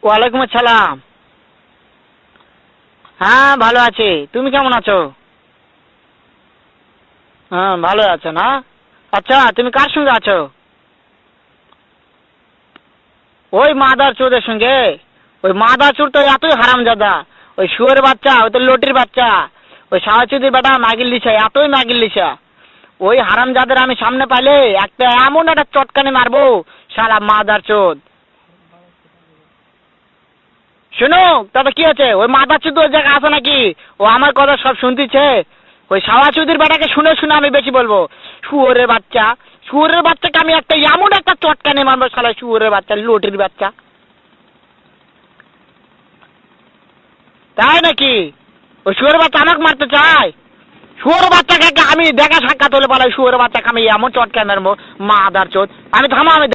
ওয়ালাইকুম আসসালাম। হ্যাঁ ভালো আছি, তুমি কেমন আছো? হ্যাঁ ভালো আছো না? আচ্ছা তুমি কার সঙ্গে আছো? ওই মাদার চোদের সঙ্গে। ওই মাদার চোর তো এতই হারামজাদা। ওই শুয়োর বাচ্চা, ওই তো লটির বাচ্চা। ওই সাওয়াচুদির বেটা মাগিল লিসা, এতই মাগিল লিসা। ওই হারামজাদের আমি সামনে পাইলে একটা এমন একটা চটকানি মারবো, শালা মাদার চোদ। শুনো, তবে কি আছে? ওই মাদার চোদ ওই জায়গায় আছে নাকি? ও আমার কথা সব শুনতিছে। ওই সাওয়াচুদির বেটাকে শুনে শুনে আমি বেশি বলবো। শুয়োরের বাচ্চা, শুয়োরের বাচ্চাকে আমি একটা এমন একটা চটকানি মারবো, শালা শুয়োরের বাচ্চা, লটির বাচ্চা। তাই নাকি? ওই শুয়োরের বাচ্চা আমাকে মারতে চায়? শুয়োর বাচ্চাকে আমি দেখা সাক্ষাৎ হলে বলে শুয়োরের বাচ্চাকে আমি এমন চটকানি মারবো, মাদার চোদ। আমি থামো, আমি